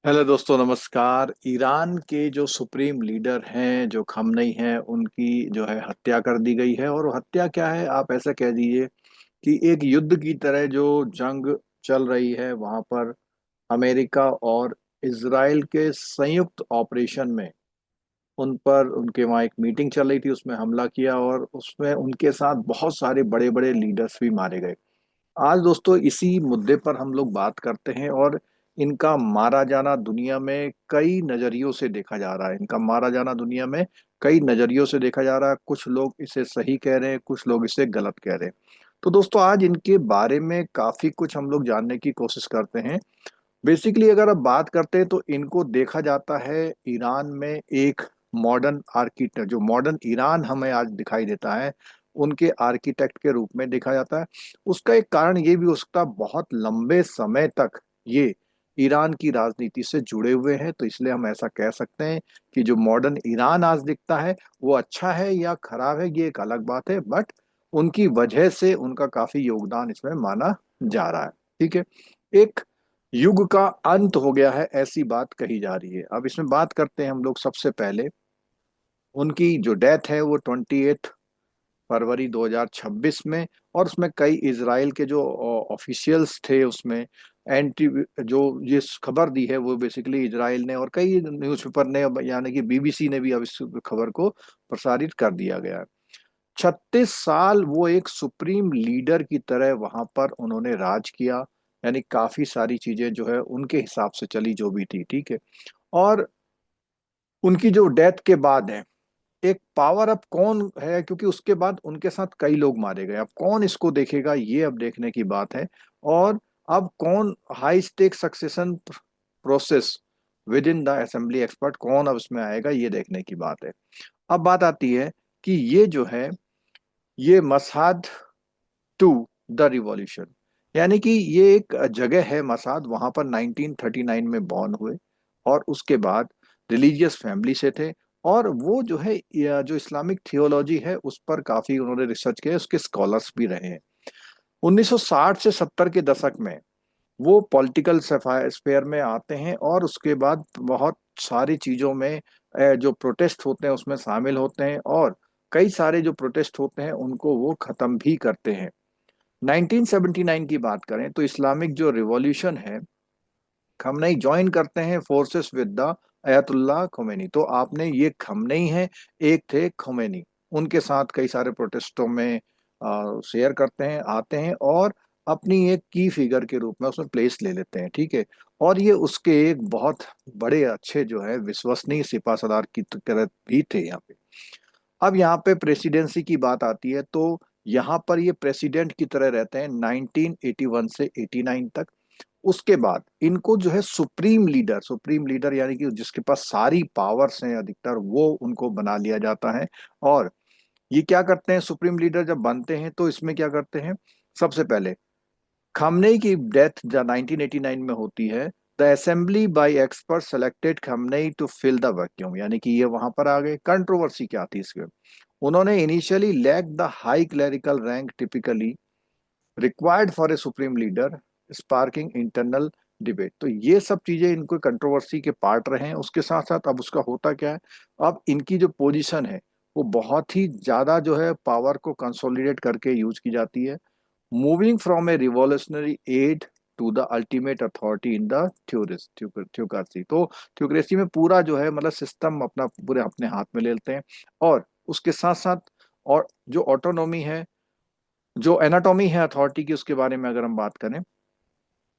Hello दोस्तों, नमस्कार। Iran के जो सुप्रीम लीडर हैं, जो खमनई हैं, उनकी जो है हत्या कर दी गई है। और वो हत्या क्या है, आप ऐसा कह दीजिए कि एक युद्ध की तरह जो जंग चल रही है वहां पर अमेरिका और इजराइल के संयुक्त ऑपरेशन में उन पर उनके वहाँ एक मीटिंग चल रही थी, उसमें हमला किया और उसमें उनके साथ बहुत सारे बड़े बड़े लीडर्स भी मारे गए। आज दोस्तों इसी मुद्दे पर हम लोग बात करते हैं। और इनका मारा जाना दुनिया में कई नजरियों से देखा जा रहा है। इनका मारा जाना दुनिया में कई नजरियों से देखा जा रहा है। कुछ लोग इसे सही कह रहे हैं, कुछ लोग इसे गलत कह रहे हैं। तो दोस्तों आज इनके बारे में काफी कुछ हम लोग जानने की कोशिश करते हैं। बेसिकली अगर आप बात करते हैं तो इनको देखा जाता है ईरान में एक मॉडर्न आर्किटेक्ट, जो मॉडर्न ईरान हमें आज दिखाई देता है उनके आर्किटेक्ट के रूप में देखा जाता है। उसका एक कारण ये भी हो सकता है, बहुत लंबे समय तक ये ईरान की राजनीति से जुड़े हुए हैं। तो इसलिए हम ऐसा कह सकते हैं कि जो मॉडर्न ईरान आज दिखता है वो अच्छा है या खराब है, ये एक अलग बात है। बट उनकी वजह से उनका काफी योगदान इसमें माना जा रहा है। ठीक है। एक युग का अंत हो गया है, ऐसी बात कही जा रही है। अब इसमें बात करते हैं हम लोग सबसे पहले। उनकी जो डेथ है वो 28 फरवरी 2026 में। और उसमें कई इजराइल के जो ऑफिशियल्स थे उसमें एंटी जो ये खबर दी है वो बेसिकली इजराइल ने और कई न्यूज़पेपर ने, यानी कि बीबीसी ने भी अब इस खबर को प्रसारित कर दिया गया है। 36 साल वो एक सुप्रीम लीडर की तरह वहां पर उन्होंने राज किया। यानी काफी सारी चीजें जो है उनके हिसाब से चली, जो भी थी। ठीक है। और उनकी जो डेथ के बाद है एक पावर अप कौन है, क्योंकि उसके बाद उनके साथ कई लोग मारे गए। अब कौन इसको देखेगा, ये अब देखने की बात है। और अब कौन high stake succession process within the assembly expert, कौन अब इसमें आएगा, ये देखने की बात है। अब बात आती है कि ये जो है ये मसहद टू द रिवॉल्यूशन, यानी कि ये एक जगह है मसाद, वहां पर 1939 में बॉर्न हुए। और उसके बाद रिलीजियस फैमिली से थे। और वो जो है जो इस्लामिक थियोलॉजी है उस पर काफी उन्होंने रिसर्च किया, उसके स्कॉलर्स भी रहे हैं। 1960 से 70 के दशक में वो पॉलिटिकल स्फेयर में आते हैं और उसके बाद बहुत सारी चीजों में जो प्रोटेस्ट होते हैं उसमें शामिल होते हैं। और कई सारे जो प्रोटेस्ट होते हैं उनको वो खत्म भी करते हैं। 1979 की बात करें तो इस्लामिक जो रिवॉल्यूशन है, खमनई ज्वाइन करते हैं forces with the Ayatollah Khomeini. तो आपने ये खमनई है, एक थे खोमेनी, उनके साथ कई सारे प्रोटेस्टों में शेयर करते हैं, आते हैं और अपनी एक की फिगर के रूप में उसमें प्लेस ले लेते हैं। ठीक है। और ये उसके एक बहुत बड़े अच्छे जो है विश्वसनीय सिपा सलार की तरह भी थे यहाँ पे। अब यहाँ पे प्रेसिडेंसी की बात आती है तो यहाँ पर ये प्रेसिडेंट की तरह रहते हैं 1981 से 89 तक। उसके बाद इनको जो है सुप्रीम लीडर यानी कि जिसके पास सारी पावर्स हैं अधिकतर, वो उनको बना लिया जाता है। और ये क्या करते हैं, सुप्रीम लीडर जब बनते हैं तो इसमें क्या करते हैं, सबसे पहले खामनेई की डेथ जब 1989 में होती है, the assembly by expert selected Khamenei to fill the vacuum, यानी कि ये वहां पर आ गए। कंट्रोवर्सी क्या थी इसके, उन्होंने initially lack the high clerical rank typically required for a supreme leader, sparking internal debate. तो ये सब चीजें इनको कंट्रोवर्सी के पार्ट रहे हैं। उसके साथ साथ अब उसका होता क्या है, अब इनकी जो पोजीशन है वो बहुत ही ज्यादा जो है पावर को कंसोलिडेट करके यूज की जाती है। Moving from a revolutionary aide to the ultimate authority in the theocracy. तो थ्योक्रेसी में पूरा जो है मतलब सिस्टम अपना पूरे अपने हाथ में ले लेते हैं। और उसके साथ साथ और जो ऑटोनॉमी है, जो एनाटॉमी है अथॉरिटी की, उसके बारे में अगर हम बात करें,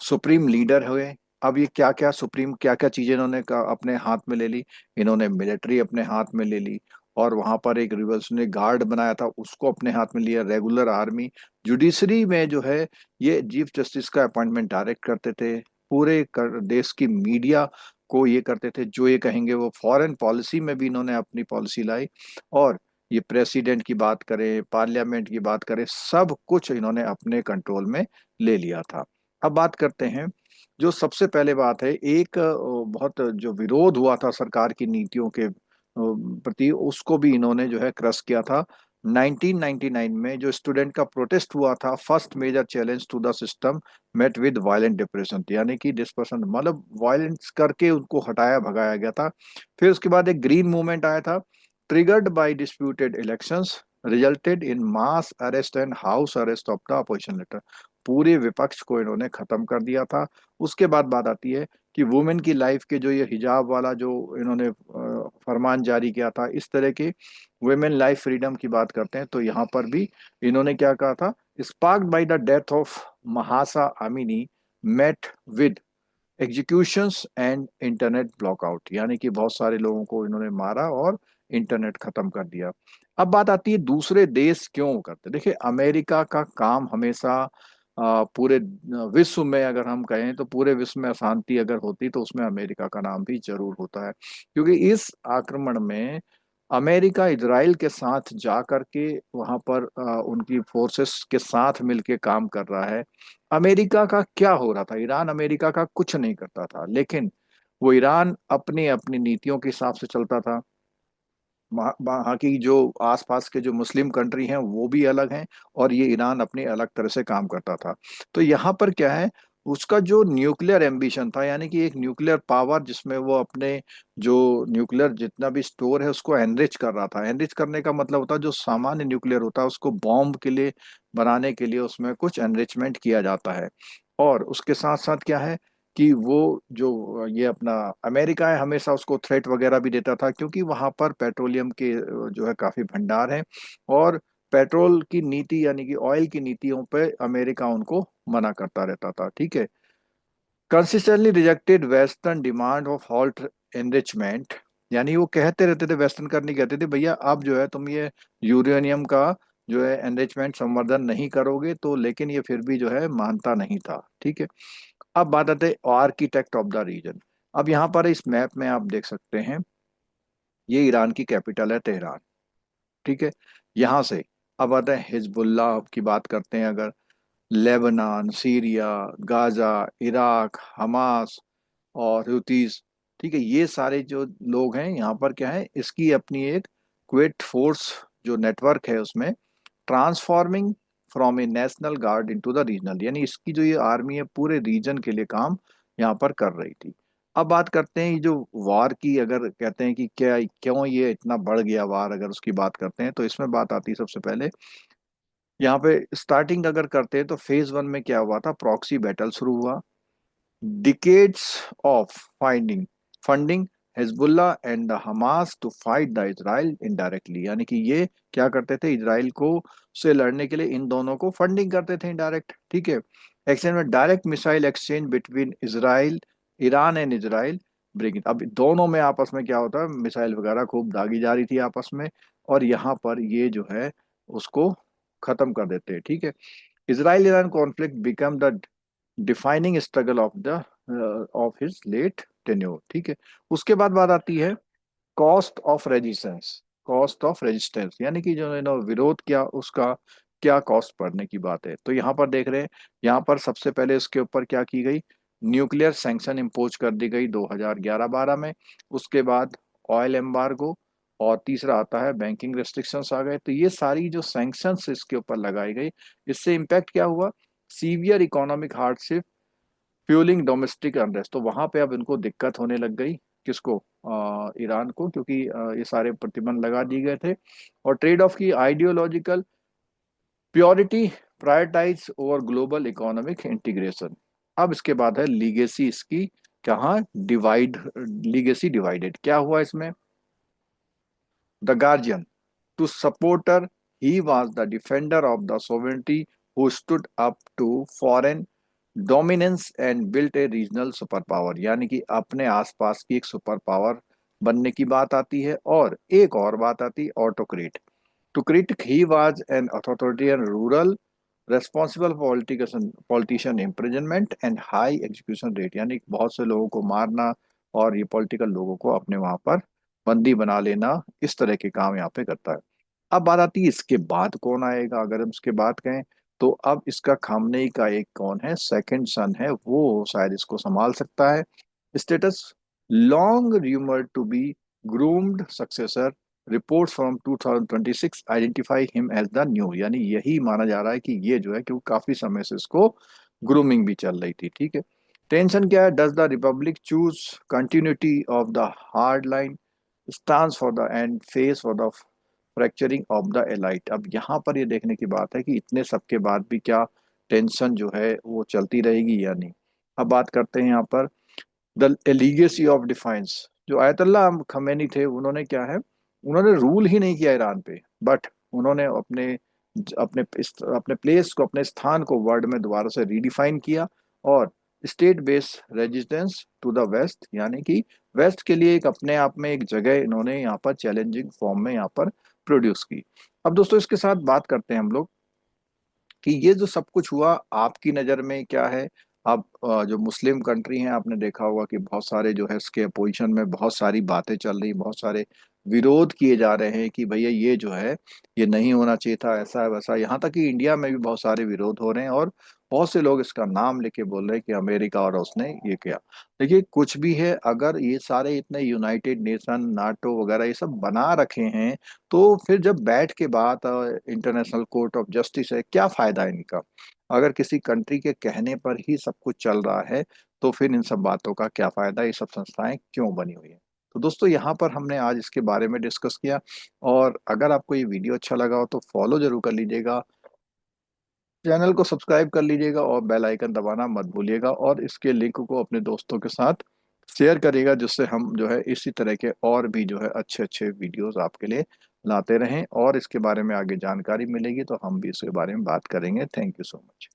सुप्रीम लीडर हुए। अब ये क्या क्या सुप्रीम क्या क्या चीजें इन्होंने अपने हाथ में ले ली। इन्होंने मिलिट्री अपने हाथ में ले ली और वहां पर एक रिवोल्यूशनरी गार्ड बनाया था, उसको अपने हाथ में लिया। रेगुलर आर्मी, जुडिशरी में जो है ये चीफ जस्टिस का अपॉइंटमेंट डायरेक्ट करते थे। पूरे देश की मीडिया को ये करते थे, जो ये कहेंगे वो। फॉरेन पॉलिसी में भी इन्होंने अपनी पॉलिसी लाई। और ये प्रेसिडेंट की बात करें, पार्लियामेंट की बात करें, सब कुछ इन्होंने अपने कंट्रोल में ले लिया था। अब बात करते हैं, जो सबसे पहले बात है, एक बहुत जो विरोध हुआ था सरकार की नीतियों के प्रति, उसको भी इन्होंने जो है क्रश किया था। 1999 में जो स्टूडेंट का प्रोटेस्ट हुआ था, first major challenge to the system met with violent depression, यानी कि डिस्पर्सन मतलब वायलेंस करके उनको हटाया भगाया गया था। फिर उसके बाद एक ग्रीन मूवमेंट आया था, triggered by disputed elections resulted in mass arrest and house arrest of the opposition leader. पूरे विपक्ष को इन्होंने खत्म कर दिया था। उसके बाद बात आती है कि वुमेन की लाइफ के जो ये हिजाब वाला जो इन्होंने फरमान जारी किया था, इस तरह के वुमेन लाइफ फ्रीडम की बात करते हैं तो यहाँ पर भी इन्होंने क्या कहा था, sparked by the death of Mahsa Amini met with executions and internet blackout, यानी कि बहुत सारे लोगों को इन्होंने मारा और इंटरनेट खत्म कर दिया। अब बात आती है दूसरे देश क्यों करते, देखिए अमेरिका का काम हमेशा पूरे विश्व में अगर हम कहें तो पूरे विश्व में अशांति अगर होती तो उसमें अमेरिका का नाम भी जरूर होता है, क्योंकि इस आक्रमण में अमेरिका इजराइल के साथ जा करके वहां पर उनकी फोर्सेस के साथ मिलके काम कर रहा है। अमेरिका का क्या हो रहा था, ईरान अमेरिका का कुछ नहीं करता था, लेकिन वो ईरान अपनी अपनी नीतियों के हिसाब से चलता था। वहाँ की जो आसपास के जो मुस्लिम कंट्री हैं वो भी अलग हैं, और ये ईरान अपनी अलग तरह से काम करता था। तो यहाँ पर क्या है, उसका जो न्यूक्लियर एम्बिशन था, यानी कि एक न्यूक्लियर पावर जिसमें वो अपने जो न्यूक्लियर जितना भी स्टोर है उसको एनरिच कर रहा था। एनरिच करने का मतलब होता है जो सामान्य न्यूक्लियर होता है उसको बॉम्ब के लिए बनाने के लिए उसमें कुछ एनरिचमेंट किया जाता है। और उसके साथ साथ क्या है कि वो जो ये अपना अमेरिका है हमेशा उसको थ्रेट वगैरह भी देता था, क्योंकि वहां पर पेट्रोलियम के जो है काफी भंडार हैं, और पेट्रोल की नीति यानी कि ऑयल की नीतियों पे अमेरिका उनको मना करता रहता था। ठीक है, consistently rejected western demand of halt enrichment, यानी वो कहते रहते थे, वेस्टर्न करने कहते थे भैया अब जो है तुम ये यूरेनियम का जो है एनरिचमेंट संवर्धन नहीं करोगे, तो लेकिन ये फिर भी जो है मानता नहीं था। ठीक है, अब बात आते हैं आर्किटेक्ट ऑफ द रीजन। अब यहाँ पर इस मैप में आप देख सकते हैं ये ईरान की कैपिटल है तेहरान। ठीक है, यहाँ से अब आते हैं हिजबुल्लाह की बात करते हैं अगर, Lebanon, Syria, Gaza, Iraq, Hamas और हुतीज। ठीक है, ये सारे जो लोग हैं यहाँ पर क्या है, इसकी अपनी एक क्वेट फोर्स जो नेटवर्क है उसमें transforming from A national guard into the regional, यानी इसकी जो ये आर्मी है पूरे रीजन के लिए काम यहाँ पर कर रही थी। अब बात करते हैं ये जो वार की, अगर कहते हैं कि क्या क्यों ये इतना बढ़ गया वार, अगर उसकी बात करते हैं तो इसमें बात आती है सबसे पहले यहाँ पे स्टार्टिंग अगर करते हैं तो फेज वन में क्या हुआ था, प्रॉक्सी बैटल शुरू हुआ, decades of finding funding Hezbollah and the Hamas to fight the Israel indirectly, यानी कि ये क्या करते थे, इजराइल को से लड़ने के लिए इन दोनों को फंडिंग करते थे इनडायरेक्ट। ठीक है, एक्सचेंज में direct missile exchange between Israel, Iran and Israel breaking, अब दोनों में आपस में क्या होता है, मिसाइल वगैरह खूब दागी जा रही थी आपस में, और यहाँ पर ये जो है उसको खत्म कर देते हैं। ठीक है, Israel Iran conflict become the defining struggle of the of his late tenure. ठीक है, उसके बाद बात आती है cost of resistance. Cost of resistance यानी कि जो विरोध किया उसका क्या कॉस्ट पड़ने की बात है, तो यहाँ पर देख रहे हैं, यहाँ पर सबसे पहले इसके ऊपर क्या की गई, न्यूक्लियर सैंक्शन इम्पोज कर दी गई 2011-12 में। उसके बाद ऑयल एम्बार्गो, और तीसरा आता है बैंकिंग रेस्ट्रिक्शंस आ गए। तो ये सारी जो सैंक्शंस इसके ऊपर लगाई गई, इससे इम्पैक्ट क्या हुआ, severe economic hardship fuelling domestic unrest, तो वहां पे अब इनको दिक्कत होने लग गई, किसको, ईरान को, क्योंकि ये सारे प्रतिबंध लगा दिए गए थे। और ट्रेड ऑफ की ideological purity prioritize over global economic integration. अब इसके बाद है लीगेसी इसकी, कहाँ डिवाइड, लीगेसी डिवाइडेड क्या हुआ इसमें, the guardian to supporter, he was the defender of the sovereignty who stood up to foreign dominance and built a regional super power, यानी कि अपने आसपास की एक सुपर पावर बनने की बात आती है। और एक और बात आती है autocrat, to critic he was an authoritarian rural responsible politician politician imprisonment and high execution rate, यानी बहुत से लोगों को मारना और ये पॉलिटिकल लोगों को अपने वहां पर बंदी बना लेना, इस तरह के काम यहाँ पे करता है। अब बात आती है इसके बाद कौन आएगा, अगर हम इसके बाद कहें तो अब इसका खामनेई का एक कौन है, सेकंड सन है, वो शायद इसको संभाल सकता है। Status long rumour to be groomed successor reports from 2026 identify him as the new, यानी यही माना जा रहा है कि ये जो है, क्योंकि काफी समय से इसको ग्रूमिंग भी चल रही थी, ठीक है। टेंशन क्या है? Does the republic choose continuity of the hard line stance for the end face for the fracturing of the elite? अब यहाँ पर ये देखने की बात है कि इतने सब के बाद भी क्या टेंशन जो है वो चलती रहेगी या नहीं। अब बात करते हैं यहाँ पर द लीगेसी ऑफ डिफाइंस। जो आयतुल्लाह खमेनी थे, उन्होंने क्या है, उन्होंने रूल ही नहीं किया ईरान पे, बट उन्होंने अपने अपने प्लेस को, अपने स्थान को वर्ल्ड में दोबारा से रीडिफाइन किया, और state based resistance to the west, यानी कि वेस्ट के लिए एक अपने आप में एक जगह इन्होंने यहाँ पर चैलेंजिंग फॉर्म में यहाँ पर प्रोड्यूस की। अब दोस्तों इसके साथ बात करते हैं हम लोग कि ये जो सब कुछ हुआ आपकी नज़र में क्या है। अब जो मुस्लिम कंट्री हैं, आपने देखा होगा कि बहुत सारे जो है इसके अपोजिशन में बहुत सारी बातें चल रही, बहुत सारे विरोध किए जा रहे हैं कि भैया ये जो है ये नहीं होना चाहिए था, ऐसा है वैसा। यहाँ तक कि इंडिया में भी बहुत सारे विरोध हो रहे हैं, और बहुत से लोग इसका नाम लेके बोल रहे हैं कि अमेरिका और उसने ये किया। देखिए कुछ भी है, अगर ये सारे इतने यूनाइटेड नेशन, नाटो वगैरह ये सब बना रखे हैं, तो फिर जब बैठ के बात इंटरनेशनल कोर्ट ऑफ जस्टिस है, क्या फायदा है इनका? अगर किसी कंट्री के कहने पर ही सब कुछ चल रहा है, तो फिर इन सब बातों का क्या फायदा? ये सब संस्थाएं क्यों बनी हुई हैं? तो दोस्तों यहाँ पर हमने आज इसके बारे में डिस्कस किया, और अगर आपको ये वीडियो अच्छा लगा हो तो फॉलो जरूर कर लीजिएगा, चैनल को सब्सक्राइब कर लीजिएगा, और बेल आइकन दबाना मत भूलिएगा, और इसके लिंक को अपने दोस्तों के साथ शेयर करिएगा, जिससे हम जो है इसी तरह के और भी जो है अच्छे अच्छे वीडियोस आपके लिए लाते रहें, और इसके बारे में आगे जानकारी मिलेगी तो हम भी इसके बारे में बात करेंगे। Thank you so much.